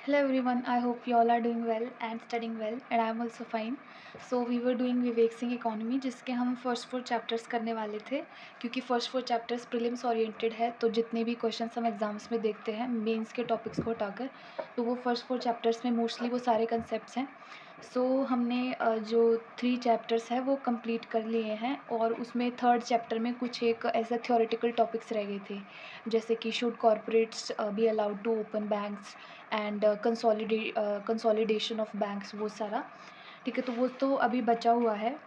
Hello everyone, I hope you all are doing well and studying well and I am also fine. So we were doing Vivek Singh economy जिसके हम first 4 chapters करने वाले थे क्योंकि first 4 chapters prelims oriented है तो जितने भी क्वेश्चंस हम एग्जाम्स में देखते हैं मेंस के टॉपिक्स को हटाकर तो वो फर्स्ट 4 चैप्टर्स में मोस्टली वो सारे कंसेप्ट्स हैं. सो हमने जो 3 चैप्टर्स हैं वो कंप्लीट कर लिए हैं और उसमें थर्ड चैप्टर में कुछ एक ऐसा थ्योरेटिकल टॉपिक्स रह गए थे जैसे कि should corporates be allowed to open banks and consolidation of banks वो सारा. ठीक है, तो वो तो अभी बचा हुआ है.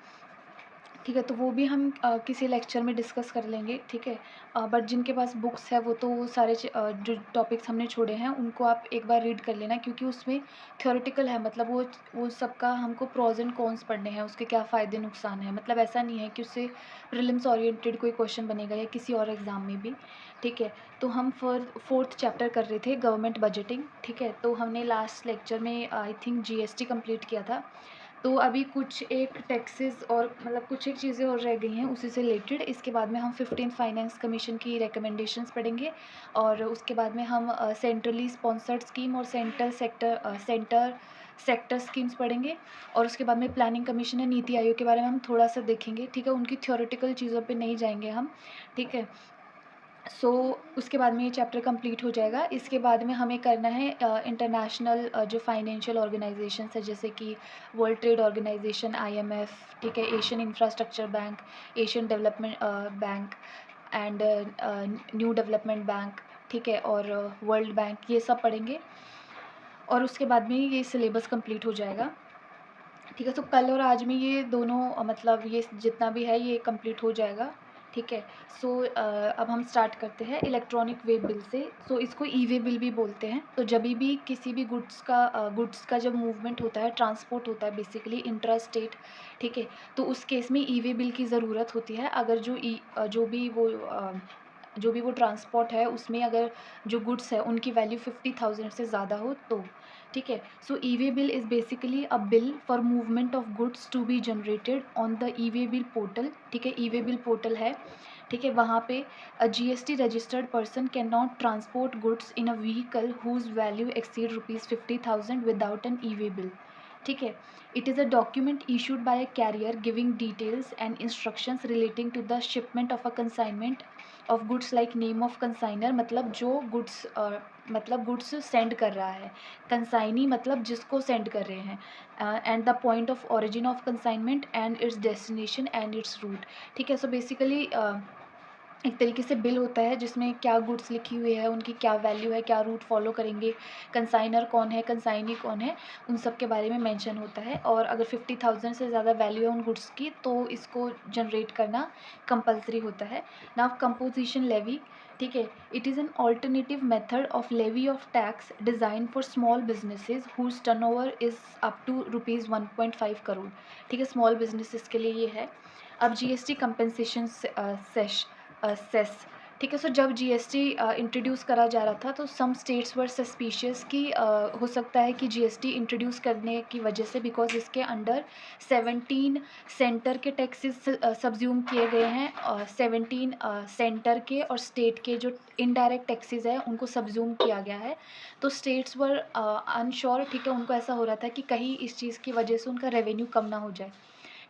ठीक है, तो वो भी हम किसी लेक्चर में डिस्कस कर लेंगे. ठीक है, बट जिनके पास बुक्स है वो तो वो सारे जो टॉपिक्स हमने छोड़े हैं उनको आप एक बार रीड कर लेना क्योंकि उसमें थ्योरेटिकल है. मतलब वो सबका हमको प्रोज एंड कॉन्स पढ़ने हैं, उसके क्या फ़ायदे नुकसान हैं. मतलब ऐसा नहीं है कि उससे प्रीलिम्स ओरिएंटेड कोई क्वेश्चन बनेगा या किसी और एग्ज़ाम में भी. ठीक है, तो हम फोर्थ चैप्टर कर रहे थे गवर्नमेंट बजटिंग. ठीक है, तो हमने लास्ट लेक्चर में आई थिंक जीएसटी कंप्लीट किया था. तो अभी कुछ एक टैक्सेस और मतलब कुछ एक चीज़ें और रह गई हैं उसी से रिलेटेड. इसके बाद में हम 15th फाइनेंस कमीशन की रिकमेंडेशंस पढ़ेंगे और उसके बाद में हम सेंट्रली स्पॉन्सर्ड स्कीम और सेक्टर स्कीम्स पढ़ेंगे और उसके बाद में प्लानिंग कमीशन है नीति आयोग के बारे में हम थोड़ा सा देखेंगे. ठीक है, उनकी थ्योरेटिकल चीज़ों पे नहीं जाएंगे हम. ठीक है, उसके बाद में ये चैप्टर कंप्लीट हो जाएगा. इसके बाद में हमें करना है इंटरनेशनल जो फाइनेंशियल ऑर्गेनाइजेशंस है जैसे कि वर्ल्ड ट्रेड ऑर्गेनाइजेशन आईएमएफ. ठीक है, Asian infrastructure bank, Asian development bank and new development bank. ठीक है, और वर्ल्ड बैंक ये सब पढ़ेंगे और उसके बाद में ये सिलेबस कंप्लीट हो जाएगा. ठीक है, तो कल और आज में ये दोनों मतलब ये जितना भी है ये कंप्लीट हो जाएगा. ठीक है, अब हम स्टार्ट करते हैं इलेक्ट्रॉनिक वे बिल से. इसको ई वे बिल भी बोलते हैं. तो जब भी किसी भी गुड्स का जब मूवमेंट होता है, ट्रांसपोर्ट होता है बेसिकली इंट्रा स्टेट. ठीक है, तो उस केस में ई वे बिल की ज़रूरत होती है. अगर जो भी वो ट्रांसपोर्ट है उसमें अगर जो गुड्स है उनकी वैल्यू 50,000 से ज़्यादा हो तो. ठीक है, so e way bill is basically a bill for movement of goods to be generated on the e way bill portal. ठीक है, ई वे बिल पोर्टल है. ठीक है, वहाँ पे a GST registered person can not transport goods in a vehicle whose value exceed ₹50,000 without an e way bill. ठीक है, it is a document issued by a carrier giving details and instructions relating to the shipment of a consignment of goods like name of consigner. मतलब जो goods मतलब goods send कर रहा है. Consignee मतलब जिसको सेंड कर रहे हैं. And the point of origin of consignment and its destination and its route. ठीक है, सो बेसिकली एक तरीके से बिल होता है जिसमें क्या गुड्स लिखी हुई है, उनकी क्या वैल्यू है, क्या रूट फॉलो करेंगे, कंसाइनर कौन है, कंसाइनी कौन है, उन सब के बारे में मेंशन होता है. और अगर 50,000 से ज़्यादा वैल्यू है उन गुड्स की तो इसको जनरेट करना कंपलसरी होता है. Now composition levy. ठीक है, it is an alternative method of levy of tax design for small businesses whose turnover is up to ₹1.5 crore. ठीक है, स्मॉल बिजनेसेस के लिए ये है. अब जीएसटी कंपनसेशन सेस. ठीक है, सो जब जीएसटी इंट्रोड्यूस करा जा रहा था तो सम स्टेट्स वर सस्पिशियस कि हो सकता है कि जीएसटी इंट्रोड्यूस करने की वजह से बिकॉज इसके अंडर 17 सेंटर के टैक्सेस सब्ज्यूम किए गए हैं और 17 सेंटर के और स्टेट के जो इनडायरेक्ट टैक्सेस है उनको सब्ज्यूम किया गया है. तो स्टेट्स वर अनश्योर. ठीक है, उनको ऐसा हो रहा था कि कहीं इस चीज़ की वजह से उनका रेवेन्यू कम ना हो जाए.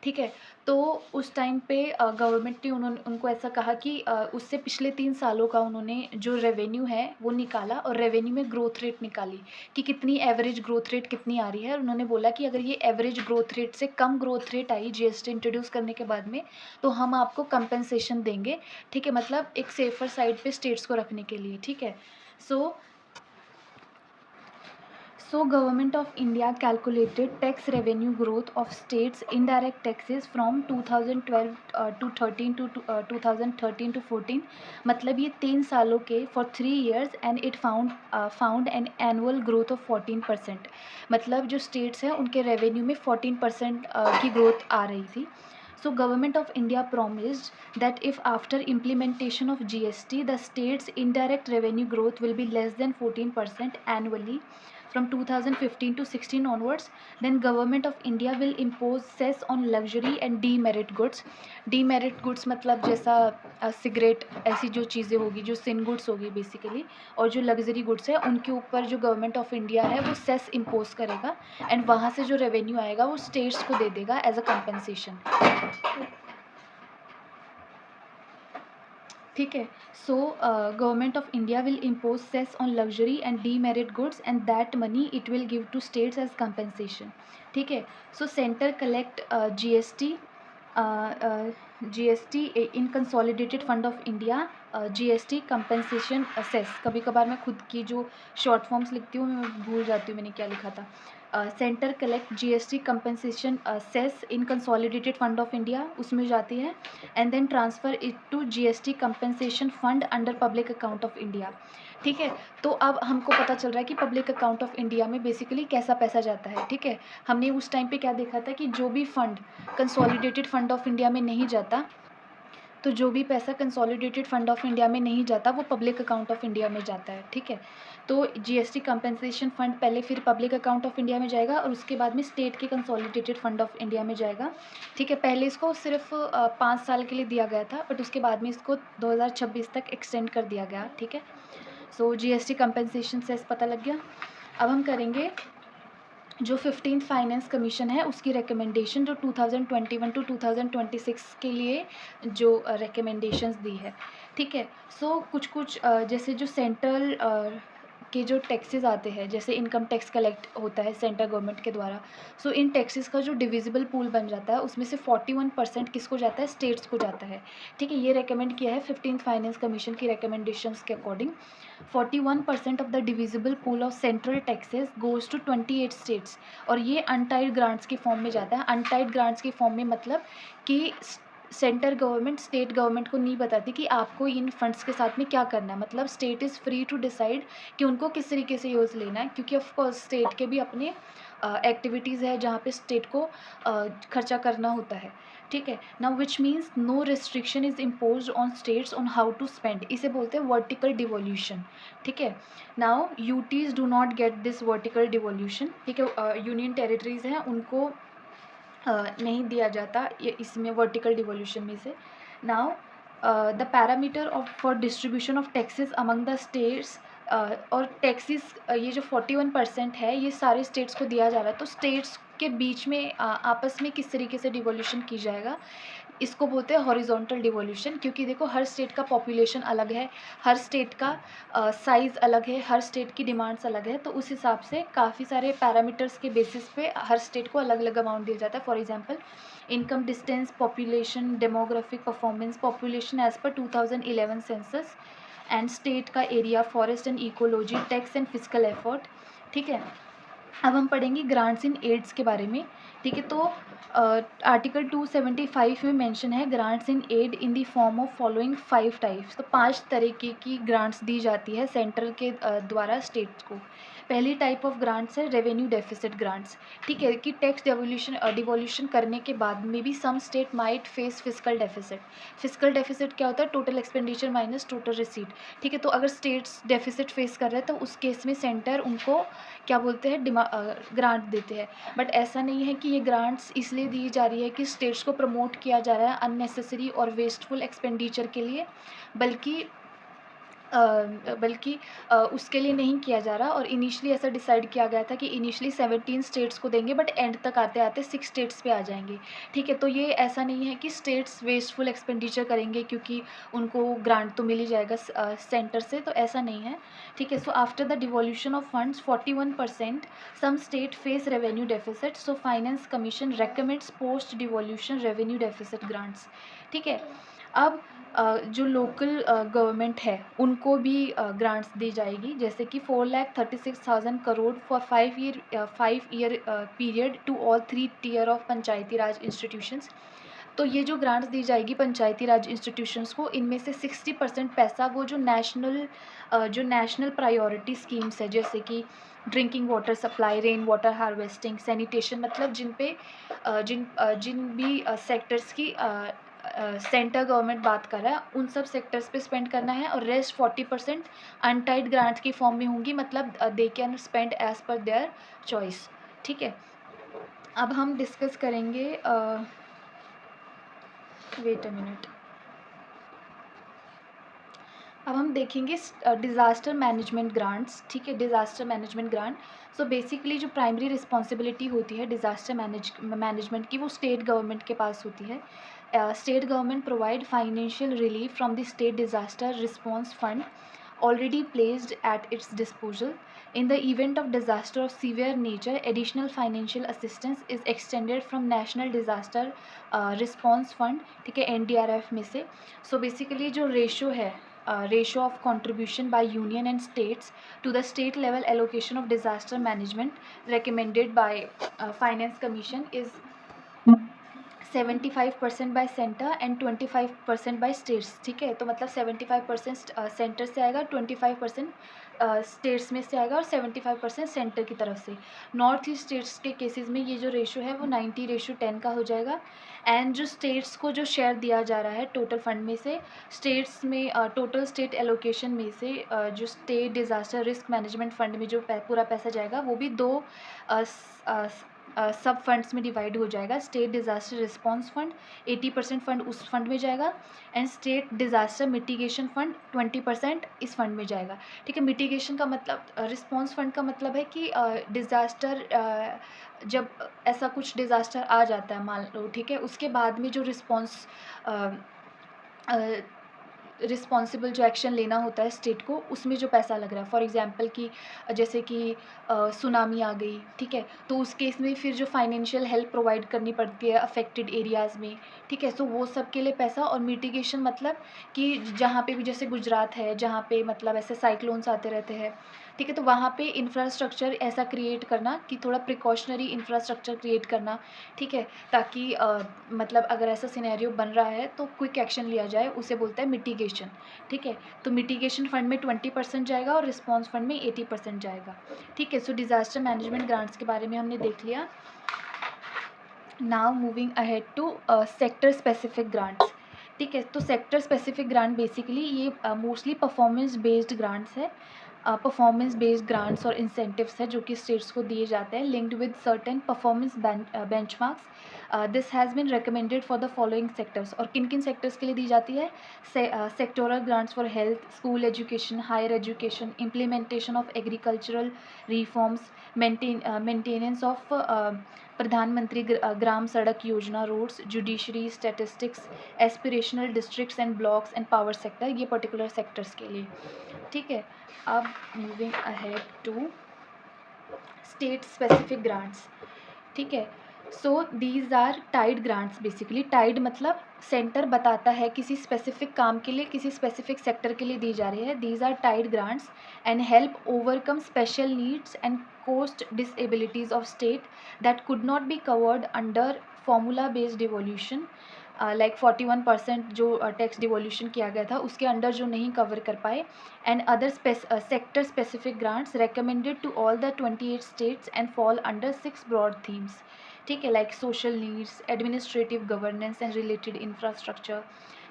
ठीक है, तो उस टाइम पे गवर्नमेंट ने उनको ऐसा कहा कि उससे पिछले 3 सालों का उन्होंने जो रेवेन्यू है वो निकाला और रेवेन्यू में ग्रोथ रेट निकाली कि कितनी एवरेज ग्रोथ रेट कितनी आ रही है. और उन्होंने बोला कि अगर ये एवरेज ग्रोथ रेट से कम ग्रोथ रेट आई जीएसटी इंट्रोड्यूस करने के बाद में तो हम आपको कंपनसेशन देंगे. ठीक है, मतलब एक सेफर साइड पे स्टेट्स को रखने के लिए. ठीक है, सो Government of India calculated tax revenue growth of states' indirect taxes from 2012 to 13 to 2013 to 14. मतलब ये 3 सालों के for 3 years and it found an annual growth of 14%. मतलब जो states हैं उनके revenue में 14% की growth आ रही थी. So Government of India promised that if after implementation of GST the state's indirect revenue growth will be less than 14% annually, from 2015 to 16 onwards, then government of India will impose cess on luxury and demerit goods. Demerit goods मतलब जैसा cigarette, ऐसी जो चीज़ें होगी जो सिन goods होगी basically, और जो लग्जरी गुड्स है उनके ऊपर जो गवर्नमेंट ऑफ इंडिया है वो सेस इम्पोज करेगा, एंड वहाँ से जो रेवेन्यू आएगा वो स्टेट्स को दे देगा एज अ कंपनसेशन. ठीक है. So government of India will impose cess on luxury and demerit goods and that money it will give to states as compensation. ठीक है. So centre collect GST in consolidated fund of India. GST compensation cess, कभी कभार मैं खुद की जो short forms लिखती हूँ मैं भूल जाती हूँ मैंने क्या लिखा था. Centre collect GST compensation cess in consolidated fund of India, उसमें जाती है, and then transfer it to GST compensation fund under public account of India. ठीक है. तो अब हमको पता चल रहा है कि पब्लिक अकाउंट ऑफ इंडिया में बेसिकली कैसा पैसा जाता है. ठीक है. हमने उस टाइम पे क्या देखा था कि जो भी fund consolidated fund of India में नहीं जाता, तो जो भी पैसा कंसोलिडेटेड फंड ऑफ इंडिया में नहीं जाता वो पब्लिक अकाउंट ऑफ इंडिया में जाता है. ठीक है. तो जीएसटी कंपनसेशन फंड पहले फिर पब्लिक अकाउंट ऑफ इंडिया में जाएगा और उसके बाद में स्टेट के कंसोलिडेटेड फंड ऑफ इंडिया में जाएगा. ठीक है. पहले इसको सिर्फ 5 साल के लिए दिया गया था, बट उसके बाद में इसको 2026 तक एक्सटेंड कर दिया गया. ठीक है. सो जीएसटी कंपनसेशन सेस पता लग गया. अब हम करेंगे जो 15th फाइनेंस कमीशन है उसकी रिकमेंडेशन, जो 2021 टू 2026 के लिए जो रिकमेंडेशंस दी है. ठीक है. सो कुछ जैसे जो सेंट्रल के जो टैक्सेस आते हैं, जैसे इनकम टैक्स कलेक्ट होता है सेंट्रल गवर्नमेंट के द्वारा, सो इन टैक्सेस का जो डिविजिबल पूल बन जाता है उसमें से 41% किसको जाता है, स्टेट्स को जाता है. ठीक है. ये रेकमेंड किया है 15th फाइनेंस कमीशन की रिकमेंडेशंस के according. 41% of the divisible pool of central taxes goes to 28 states, और ये अनटाइड ग्रांट्स के फॉर्म में जाता है. अनटाइड ग्रांट्स के फॉर्म में मतलब कि सेंट्रल गवर्नमेंट स्टेट गवर्नमेंट को नहीं बताती कि आपको इन फंड्स के साथ में क्या करना है. मतलब state is free to decide कि उनको किस तरीके से यूज़ लेना है, क्योंकि ऑफकोर्स स्टेट के भी अपने एक्टिविटीज़ है जहाँ पे स्टेट को खर्चा करना होता है. ठीक है. Now which means no restriction is impose on states on how to spend. इसे बोलते हैं वर्टिकल डिवोल्यूशन. ठीक है. Now UTs do not get this vertical devolution. ठीक है. यूनियन टेरिटरीज़ हैं उनको नहीं दिया जाता ये इसमें वर्टिकल डिवोल्यूशन में से. Now the parameter of for distribution of taxes among the states, और टैक्सेस ये जो 41% है ये सारे स्टेट्स को दिया जा रहा है, तो स्टेट्स के बीच में आपस में किस तरीके से डिवोल्यूशन की जाएगा, इसको बोलते हैं हॉरिजॉन्टल डिवोल्यूशन. क्योंकि देखो हर स्टेट का पॉपुलेशन अलग है, हर स्टेट का साइज़ अलग है, हर स्टेट की डिमांड्स अलग है, तो उस हिसाब से काफ़ी सारे पैरामीटर्स के बेसिस पे हर स्टेट को अलग अलग अमाउंट दिया जाता है. For example income, distance, population, demographic performance, population age पर 2011 सेंसस, एंड स्टेट का area, forest and ecology, tax and physical effort. ठीक है. अब हम पढ़ेंगे ग्रांट्स इन एड्स के बारे में. ठीक है. तो आर्टिकल 275 में मेंशन है grants in aid in the form of following 5 types. तो 5 तरीके की ग्रांट्स दी जाती है सेंट्रल के द्वारा स्टेट्स को. पहली टाइप ऑफ ग्रांट्स है रेवेन्यू डेफिसिट ग्रांट्स. ठीक है. कि टैक्स डिवोल्यूशन करने के बाद में भी some state might face physical deficit. Physical deficit क्या होता है, total expenditure minus total receipt. ठीक है. तो अगर स्टेट्स डेफिसिट फेस कर रहे हैं तो उस केस में सेंटर उनको क्या बोलते हैं, ग्रांट देते हैं. बट ऐसा नहीं है कि ये ग्रांट्स इसलिए दी जा रही है कि स्टेट्स को प्रमोट किया जा रहा है अननेसेसरी और वेस्टफुल एक्सपेंडिचर के लिए, बल्कि उसके लिए नहीं किया जा रहा. और इनिशियली ऐसा डिसाइड किया गया था कि इनिशियली 17 स्टेट्स को देंगे, बट एंड तक आते आते 6 स्टेट्स पे आ जाएंगे. ठीक है. तो ये ऐसा नहीं है कि स्टेट्स वेस्टफुल एक्सपेंडिचर करेंगे क्योंकि उनको ग्रांट तो मिल ही जाएगा सेंटर से, तो ऐसा नहीं है. ठीक है. So after the devolution of funds 41% some state face revenue deficit, so finance commission recommends post devolution revenue deficit grants. ठीक है. अब जो लोकल गवर्नमेंट है उनको भी ग्रांट्स दी जाएगी, जैसे कि 4,36,000 crore for 5 year period to all 3 tier of Panchayati Raj institutions. तो ये जो ग्रांट्स दी जाएगी पंचायती राज इंस्टीट्यूशंस को, इनमें से 60% पैसा वो जो नेशनल प्रायोरिटी स्कीम्स है, जैसे कि drinking water supply, rain water harvesting, sanitation, मतलब जिन भी सेक्टर्स की सेंटर गवर्नमेंट बात कर रहा है उन सब सेक्टर्स पे स्पेंड करना है, और रेस्ट 40% अनटाइड ग्रांट्स की फॉर्म में होंगी, मतलब they can spend as per their choice. ठीक है, अब हम डिस्कस करेंगे, वेट अ मिनट, अब हम देखेंगे डिज़ास्टर मैनेजमेंट ग्रांट्स। ठीक है, disaster management grant, so basically जो प्राइमरी रिस्पॉन्सिबिलिटी होती है डिज़ास्टर मैनेजमेंट की, वो स्टेट गवर्नमेंट के पास होती है। State government provide financial relief from the state disaster response fund already placed at its disposal. In the event of disaster of severe nature, additional financial assistance is extended from National Disaster Response Fund, ठीक है, NDRF में से। So basically जो ratio है, ratio of contribution by union and states to the state level allocation of disaster management recommended by finance commission is 75% by centre and 25% by states. ठीक है, तो मतलब 75% सेंटर से आएगा, 25% स्टेट्स में से आएगा, और 75% सेंटर की तरफ से। नॉर्थ ईस्ट स्टेट्स के केसेस में ये जो रेशो है वो 90:10 का हो जाएगा। एंड जो स्टेट्स को जो शेयर दिया जा रहा है टोटल फंड में से, स्टेट्स में टोटल स्टेट एलोकेशन में से जो state disaster risk management fund में जो पूरा पैसा जाएगा वो भी दो सब फंड्स में डिवाइड हो जाएगा। State disaster response fund 80% fund उस फंड में जाएगा, and state disaster mitigation fund 20% इस फंड में जाएगा। ठीक है, मिटिगेशन का मतलब, रिस्पॉन्स फंड का मतलब है कि डिज़ास्टर, जब ऐसा कुछ डिज़ास्टर आ जाता है मान लो, ठीक है, उसके बाद में जो रिस्पॉन्सिबल जो एक्शन लेना होता है स्टेट को, उसमें जो पैसा लग रहा है, फॉर एग्जांपल कि जैसे कि सुनामी आ गई, ठीक है, तो उस केस में फिर जो फाइनेंशियल हेल्प प्रोवाइड करनी पड़ती है अफेक्टेड एरियाज़ में। ठीक है, सो वो सब के लिए पैसा। और मिटिगेशन मतलब कि जहाँ पे भी, जैसे गुजरात है जहाँ पे मतलब ऐसे साइक्लोन्स आते रहते हैं, ठीक है, तो वहाँ पे इंफ्रास्ट्रक्चर ऐसा क्रिएट करना कि थोड़ा प्रिकॉशनरी इंफ्रास्ट्रक्चर क्रिएट करना, ठीक है, ताकि मतलब अगर ऐसा सिनेरियो बन रहा है तो क्विक एक्शन लिया जाए, उसे बोलता है मिटिगेशन। ठीक है, तो मिटिगेशन फंड में 20% जाएगा और रिस्पॉन्स फंड में 80% जाएगा। ठीक है, सो डिज़ास्टर मैनेजमेंट ग्रांट्स के बारे में हमने देख लिया। Now moving ahead to sector specific grants. ठीक है, तो सेक्टर स्पेसिफिक ग्रांट बेसिकली ये मोस्टली परफॉर्मेंस बेस्ड ग्रांट्स है। परफॉर्मेंस बेस्ड ग्रांट्स और इंसेंटिव्स है जो कि स्टेट्स को दिए जाते हैं, linked with certain performance benchmarks. This has been recommended for the following sectors, और किन किन सेक्टर्स के लिए दी जाती है? Sectoral grants for health, school education, higher education, implementation of agricultural reforms, maintenance of Pradhan Mantri Gram Sadak Yojana, roads, judiciary, statistics, aspirational districts and blocks and power sector, ये particular sectors के लिए। ठीक है, अब moving ahead to state specific grants. ठीक है, so these are tied grants. Basically tied मतलब centre बताता है किसी स्पेसिफिक काम के लिए, किसी स्पेसिफिक सेक्टर के लिए दी जा रही है। These are tied grants and help overcome special needs and cost disabilities of state that could not be covered under formula based devolution. Like 41% जो टैक्स डिवोल्यूशन किया गया था उसके अंडर जो नहीं कवर कर पाए, and other sector specific grants recommended to all the 28 states and fall under 6 broad themes. ठीक है, like social needs, administrative governance and related infrastructure,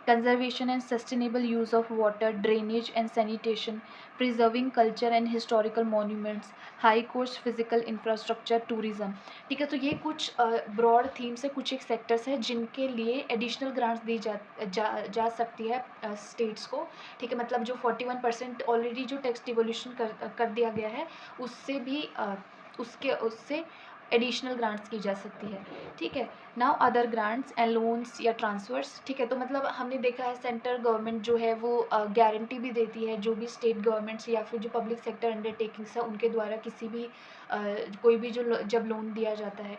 conservation and sustainable use of water, drainage and sanitation, preserving culture and historical monuments, high cost physical infrastructure, tourism. ठीक है, तो ये कुछ broad themes है, कुछ एक सेक्टर्स है जिनके लिए एडिशनल ग्रांट्स दी जा सकती है स्टेट्स को। ठीक है, मतलब जो 41% ऑलरेडी जो टैक्स डिवोल्यूशन कर दिया गया है उससे भी उससे एडिशनल ग्रांट्स की जा सकती है। ठीक है, now other grants and loans या ट्रांसफर्स। ठीक है, तो मतलब हमने देखा है सेंट्रल गवर्नमेंट जो है वो गारंटी भी देती है जो भी स्टेट गवर्नमेंट्स या फिर जो पब्लिक सेक्टर अंडरटेकिंग्स है उनके द्वारा किसी भी कोई भी जब लोन दिया जाता है।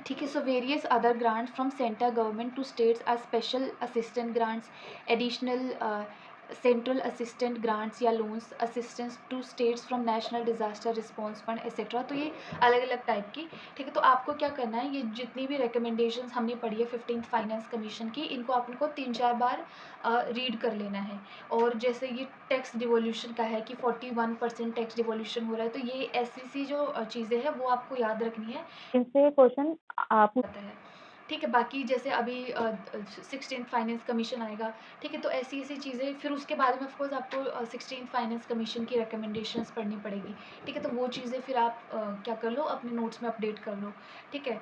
ठीक है, so various other grants from central government to states are special assistant grants, additional central assistant grants या loans, assistance to states from national disaster response fund etcetera. तो ये अलग अलग टाइप की। ठीक है, तो आपको क्या करना है, ये जितनी भी रिकमेंडेशंस हमने पढ़ी है 15th फाइनेंस कमीशन की, इनको आपको 3-4 बार रीड कर लेना है। और जैसे ये टैक्स डिवोल्यूशन का है कि 41% टैक्स डिवोल्यूशन हो रहा है, तो ये ऐसी सी जो चीज़ें हैं वो आपको याद रखनी है। इनसे क्वेश्चन आप आता है। ठीक है, बाकी जैसे अभी 16th फाइनेंस कमीशन आएगा, ठीक है, तो ऐसी ऐसी चीज़ें फिर उसके बाद में ऑफकोर्स आपको 16th फाइनेंस कमीशन की रिकमेंडेशंस पढ़नी पड़ेगी, ठीक है, तो वो चीज़ें फिर आप क्या कर लो, अपने नोट्स में अपडेट कर लो, ठीक है।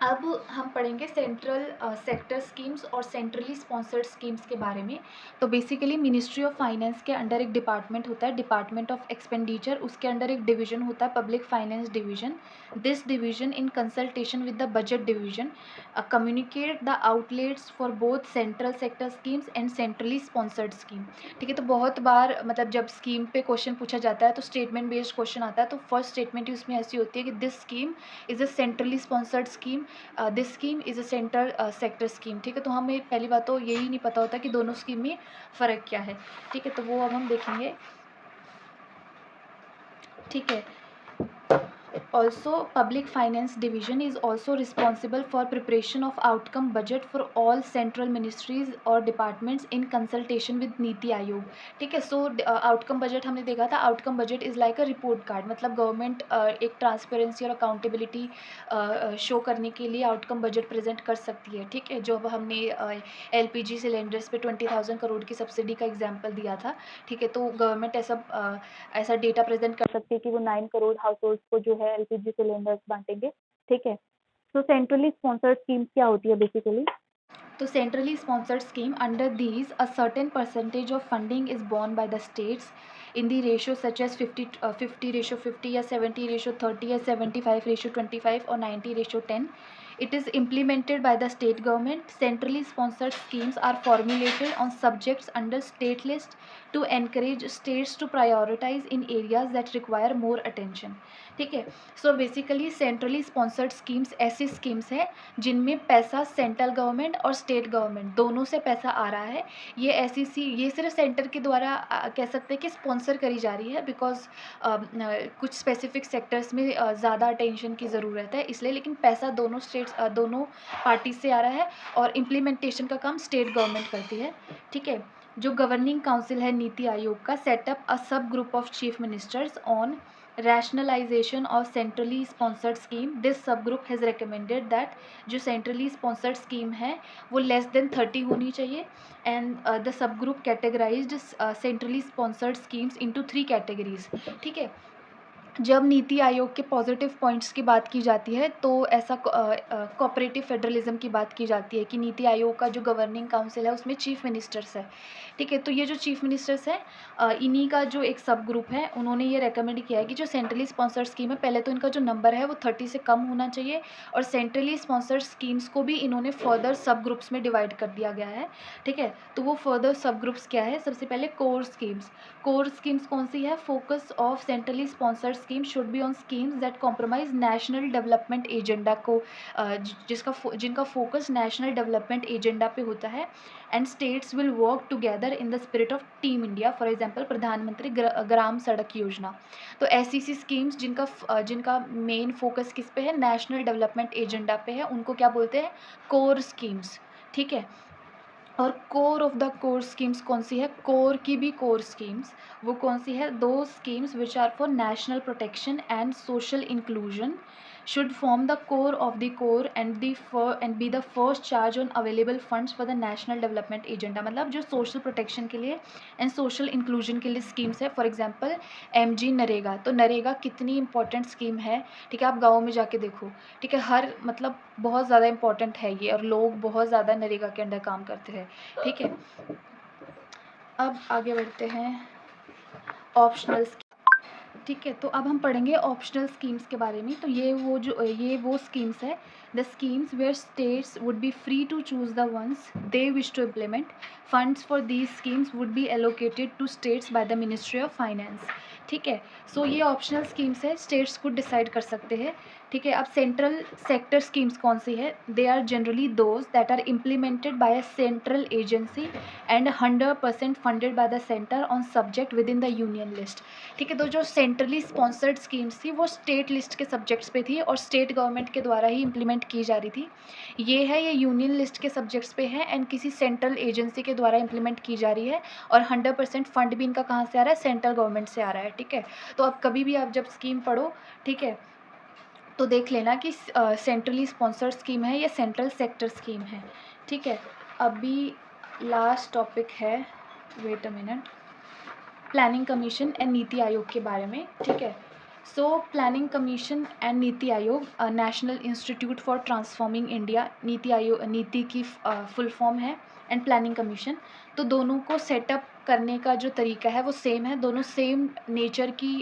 अब हम पढ़ेंगे सेंट्रल सेक्टर स्कीम्स और सेंट्रली स्पॉन्सर्ड स्कीम्स के बारे में। तो बेसिकली मिनिस्ट्री ऑफ फाइनेंस के अंडर एक डिपार्टमेंट होता है, डिपार्टमेंट ऑफ एक्सपेंडिचर, उसके अंडर एक डिवीजन होता है, public finance division. This division in consultation with the budget division communicate the outlets for both central sector schemes and centrally sponsored scheme. ठीक है, तो बहुत बार मतलब जब स्कीम पे क्वेश्चन पूछा जाता है तो स्टेटमेंट बेस्ड क्वेश्चन आता है, तो फर्स्ट स्टेटमेंट ही उसमें ऐसी होती है कि this scheme is a centrally sponsored scheme, this scheme is a central sector scheme. ठीक है, तो हमें पहली बात तो यही नहीं पता होता कि दोनों स्कीम में फ़र्क क्या है। ठीक है, तो वो अब हम देखेंगे। ठीक है, also public finance division is also responsible for preparation of outcome budget for all central ministries or departments in consultation with NITI Aayog. ठीक है, सो आउटकम बजट हमने देखा था, outcome budget is like a report card, मतलब गवर्नमेंट एक transparency और accountability show करने के लिए आउटकम बजट प्रेजेंट कर सकती है। ठीक है, जो अब हमने LPG सिलेंडर्स पे 20,000 करोड़ की सब्सिडी का एग्जाम्पल दिया था। ठीक है, तो गवर्नमेंट ऐसा डेटा प्रेजेंट कर सकती है कि वो 9 करोड़ हाउस होल्ड को जो है LPG सिलेंडर्स बांटेंगे। ठीक है, तो सेंट्रली स्पॉन्सर्ड स्कीम्स क्या होती है बेसिकली? तो centrally sponsored scheme under these a certain percentage of funding is borne by the states in the ratio such as 50:50 या 70:30 या 75:25 or 90:10. It is implemented by the state government. Centrally sponsored schemes are formulated on subjects under state list to encourage states to prioritize in areas that require more attention. ठीक है, so basically centrally sponsored schemes ऐसी schemes हैं जिनमें पैसा central government और state government दोनों से पैसा आ रहा है। ये सिर्फ सेंटर के द्वारा कह सकते हैं कि स्पॉन्सर करी जा रही है, बिकॉज कुछ स्पेसिफिक सेक्टर्स में ज़्यादा अटेंशन की ज़रूरत है इसलिए, लेकिन पैसा दोनों पार्टी से आ रहा है और इम्प्लीमेंटेशन का काम स्टेट गवर्नमेंट करती है। ठीक है, जो गवर्निंग काउंसिल है नीति आयोग का, सेटअप अ सब group of chief ministers on rationalization of centrally sponsored scheme. This subgroup has recommended that जो centrally sponsored scheme है वो less than 30 होनी चाहिए, and the subgroup categorized centrally sponsored schemes into 3 categories. ठीक है, जब नीति आयोग के पॉजिटिव पॉइंट्स की बात की जाती है तो ऐसा कोऑपरेटिव फेडरलिज्म की बात की जाती है कि नीति आयोग का जो गवर्निंग काउंसिल है उसमें चीफ मिनिस्टर्स है। ठीक है, तो ये जो चीफ मिनिस्टर्स हैं इन्हीं का जो एक सब ग्रुप है उन्होंने ये रेकमेंड किया है कि जो सेंट्रली स्पॉन्सर्ड स्कीम है पहले तो इनका जो नंबर है वो 30 से कम होना चाहिए, और सेंट्रली स्पॉन्सर्ड स्कीम्स को भी इन्होंने फर्दर सब ग्रुप्स में डिवाइड कर दिया गया है। ठीक है, तो वो फर्दर सब ग्रुप्स क्या है, सबसे पहले कोर स्कीम्स। कोर स्कीम्स कौन सी है? Focus of centrally sponsored scheme should be on schemes that compromise national development agenda को, जिनका फोकस नेशनल डेवलपमेंट एजेंडा पे होता है, and states will work together in the spirit of team India. For example प्रधानमंत्री ग्राम सड़क योजना। तो ऐसी schemes जिनका मेन फोकस किस पे है, नेशनल डेवलपमेंट एजेंडा पे है, उनको क्या बोलते हैं? Core schemes. ठीक है, और core of the core schemes कौन सी है? कोर की भी कोर स्कीम्स वो कौन सी है? दो schemes which are for national protection and social inclusion should form the core of the core and be the first charge on available funds for the national development agenda। मतलब जो social protection के लिए and social inclusion के लिए schemes है, for example MG NREGA. तो नरेगा कितनी important scheme है, ठीक है, आप गाँव में जाके देखो, ठीक है, हर मतलब बहुत ज़्यादा इंपॉर्टेंट है ये, और लोग बहुत ज़्यादा नरेगा के अंडर काम करते हैं। ठीक है, अब आगे बढ़ते हैं ऑप्शनल। ठीक है, तो अब हम पढ़ेंगे ऑप्शनल स्कीम्स के बारे में। तो ये वो स्कीम्स है, the schemes where states would be free to choose the ones they wish to implement. Funds for these schemes would be allocated to states by the ministry of finance. ठीक है, so ये optional schemes है, states खुद decide कर सकते हैं। ठीक है, अब सेंट्रल सेक्टर स्कीम्स कौन सी है? They are generally those that are implemented by a central agency and 100% funded by the centre on subject within the union list. ठीक है, तो जो सेंट्रली स्पॉन्सर्ड स्कीम्स थी वो स्टेट लिस्ट के सब्जेक्ट्स पे थी और स्टेट गवर्नमेंट के द्वारा ही इम्प्लीमेंट की जा रही थी। ये यूनियन लिस्ट के सब्जेक्ट्स पे है एंड किसी सेंट्रल एजेंसी के द्वारा इम्प्लीमेंट की जा रही है, और 100% फंड भी इनका कहाँ से आ रहा है? सेंट्रल गवर्नमेंट से आ रहा है। ठीक है, तो अब कभी भी आप जब स्कीम पढ़ो, ठीक है, तो देख लेना कि सेंट्रली स्पॉन्सर्ड स्कीम है या सेंट्रल सेक्टर स्कीम है, ठीक है। अभी लास्ट टॉपिक है, wait a minute, planning commission and NITI Aayog के बारे में, ठीक है। So planning commission and NITI आयोग national institute for transforming India, NITI Aayog NITI की फुल फॉर्म है, एंड प्लानिंग कमीशन। तो दोनों को सेटअप करने का जो तरीका है वो सेम है, दोनों सेम नेचर की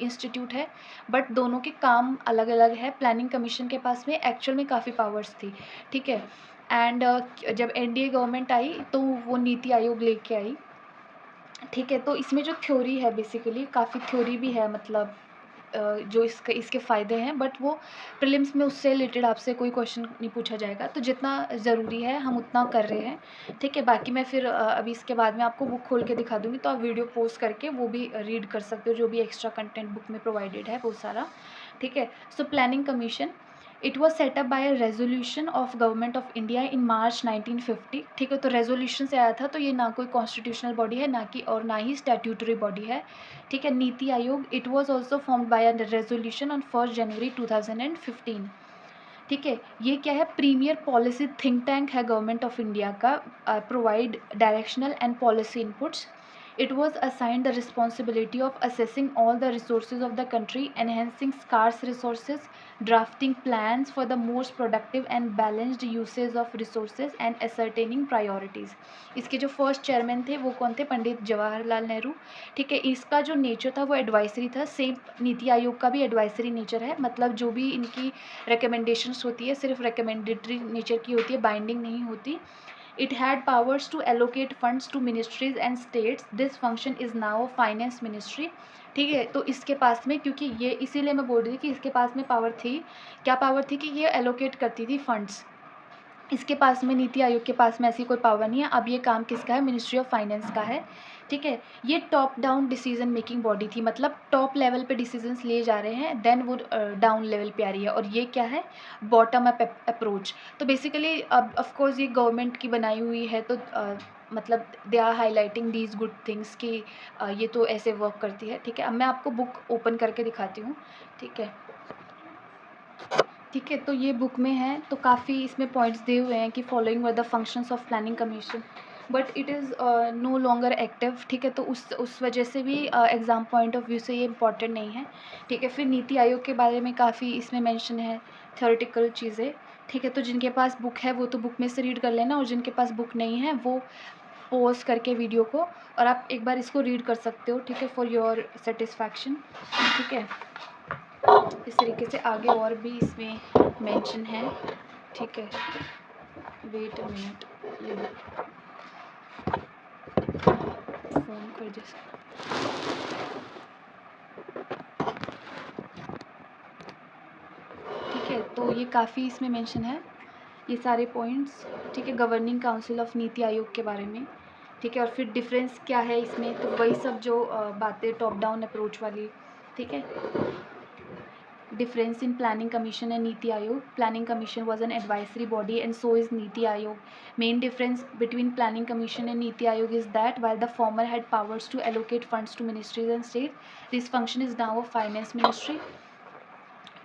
इंस्टीट्यूट है, बट दोनों के काम अलग अलग है। प्लानिंग कमीशन के पास में एक्चुअल में काफ़ी पावर्स थी, ठीक है। एंड जब एनडीए गवर्नमेंट आई तो वो नीति आयोग लेके आई, ठीक है। तो इसमें जो थ्योरी है बेसिकली काफ़ी थ्योरी भी है, मतलब जो इसके फ़ायदे हैं, बट वो प्रीलिम्स में उससे रिलेटेड आपसे कोई क्वेश्चन नहीं पूछा जाएगा, तो जितना ज़रूरी है हम उतना कर रहे हैं, ठीक है। बाकी मैं फिर अभी इसके बाद में आपको बुक खोल के दिखा दूँगी, तो आप वीडियो पॉज़ करके वो भी रीड कर सकते हो, जो भी एक्स्ट्रा कंटेंट बुक में प्रोवाइडेड है वो सारा, ठीक है। So planning commission, it was set up by a resolution of government of India in March 1950, ठीक है। तो रेजोल्यूशन से आया था, तो ये ना कोई कॉन्स्टिट्यूशनल बॉडी है, ना कि और ना ही स्टैट्यूटरी बॉडी है, ठीक है। NITI Aayog, it was also formed by a resolution on 1 जनवरी 2015, ठीक है। ये क्या है, प्रीमियर पॉलिसी थिंक टैंक है गवर्नमेंट ऑफ इंडिया का, provide directional and policy inputs. It was assigned the responsibility of assessing all the resources of the country, enhancing scarce resources, drafting plans for the most productive and balanced usage of resources, and ascertaining priorities. इसके जो first chairman थे वो कौन थे, पंडित जवाहरलाल नेहरू, ठीक है। इसका जो नेचर था वो एडवाइजरी था, सेम नीति आयोग का भी एडवाइजरी नेचर है, मतलब जो भी इनकी रिकमेंडेशंस होती है सिर्फ रिकमेंडेटरी नेचर की होती है, बाइंडिंग नहीं होती। It had powers to allocate funds to ministries and states. This function is now finance ministry, ठीक है। तो इसके पास में, क्योंकि ये इसीलिए मैं बोल रही थी कि इसके पास में पावर थी, क्या पावर थी कि ये एलोकेट करती थी फंड्स, इसके पास में, नीति आयोग के पास में ऐसी कोई पावर नहीं है। अब ये काम किसका है, मिनिस्ट्री ऑफ फाइनेंस का है, ठीक है। ये top down decision making body थी, मतलब टॉप लेवल पे डिसीजंस लिए जा रहे हैं, देन वो डाउन लेवल पे आ रही है, और ये क्या है, बॉटम अप अप्रोच। तो बेसिकली अब ऑफ कोर्स ये गवर्नमेंट की बनाई हुई है, तो मतलब they are highlighting these good things कि ये तो ऐसे वर्क करती है, ठीक है। अब मैं आपको बुक ओपन करके दिखाती हूँ, ठीक है, ठीक है। तो ये बुक में है, तो काफ़ी इसमें पॉइंट्स दिए हुए हैं कि following were the functions of planning commission, but it is no longer active, ठीक है। तो उस वजह से भी एग्ज़ाम पॉइंट ऑफ व्यू से ये इम्पॉर्टेंट नहीं है, ठीक है। फिर नीति आयोग के बारे में काफ़ी इसमें मेंशन है, थ्योरेटिकल चीज़ें, ठीक है। तो जिनके पास बुक है वो तो बुक में से रीड कर लेना, और जिनके पास बुक नहीं है वो पॉज करके वीडियो को, और आप एक बार इसको रीड कर सकते हो, ठीक है, फॉर योर सेटिस्फैक्शन, ठीक है। इस तरीके से आगे और भी इसमें मेंशन है, ठीक है। वेट अ मिनट, ये फ़ोन कर जैसे, ठीक है। तो ये काफ़ी इसमें मेंशन है, ये सारे पॉइंट्स, ठीक है, गवर्निंग काउंसिल ऑफ नीति आयोग के बारे में, ठीक है। और फिर डिफरेंस क्या है इसमें, तो वही सब जो बातें टॉप डाउन अप्रोच वाली, ठीक है। Difference in Planning Commission and Niti Aayog. Planning Commission was an advisory body and so is Niti Aayog. Main difference between Planning Commission and Niti Aayog is that while the former had powers to allocate funds to ministries and states, this function is now a finance ministry.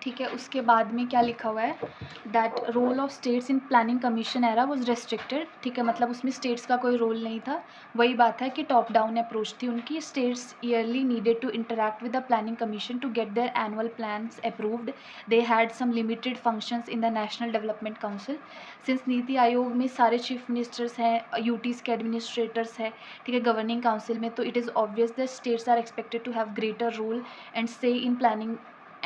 ठीक है। उसके बाद में क्या लिखा हुआ है, that role of states in planning commission era was restricted, ठीक है, मतलब उसमें स्टेट्स का कोई रोल नहीं था। वही बात है कि टॉप डाउन अप्रोच थी उनकी। States yearly needed to interact with the planning commission to get their annual plans approved. They had some limited functions in the national development council. Since NITI Aayog में सारे चीफ मिनिस्टर्स हैं, UTs के administrators हैं, ठीक है, governing council में, तो it is obvious that states are expected to have greater role and say in planning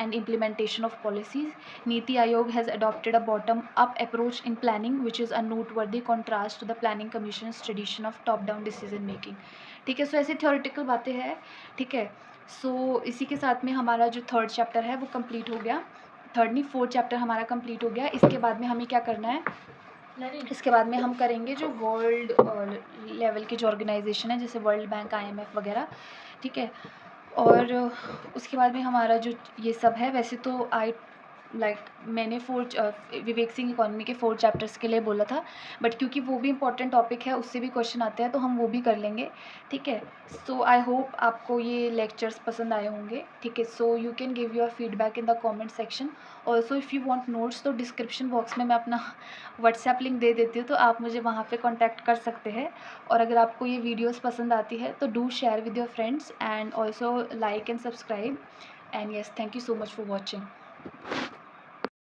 and implementation of policies. Niti Aayog has adopted a bottom-up approach in planning, which is a noteworthy contrast to the Planning Commission's tradition of top-down decision making. ठीक है, सो ऐसी theoretical बातें हैं, ठीक है। सो इसी के साथ में हमारा जो थर्ड चैप्टर है वो कंप्लीट हो गया, थर्ड नहीं, फोर्थ चैप्टर हमारा कंप्लीट हो गया। इसके बाद में हमें क्या करना है, इसके बाद में हम करेंगे जो वर्ल्ड लेवल की जो ऑर्गेनाइजेशन है, जैसे वर्ल्ड बैंक, IMF वगैरह, ठीक है। और उसके बाद में हमारा जो ये सब है, वैसे तो लाइक मैंने विवेक सिंह इकोनॉमी के 4 चैप्टर्स के लिए बोला था, बट क्योंकि वो भी इम्पोर्टेंट टॉपिक है, उससे भी क्वेश्चन आते हैं, तो हम वो भी कर लेंगे, ठीक है। सो आई होप आपको ये लेक्चर्स पसंद आए होंगे, ठीक है। So you can give your feedback in the comment section. Also if you want notes, तो डिस्क्रिप्शन बॉक्स में मैं अपना व्हाट्सएप लिंक दे देती हूँ, तो आप मुझे वहाँ पे कांटेक्ट कर सकते हैं। और अगर आपको ये वीडियोस पसंद आती है तो do share with your friends and also like and subscribe, and yes, thank you so much for watching.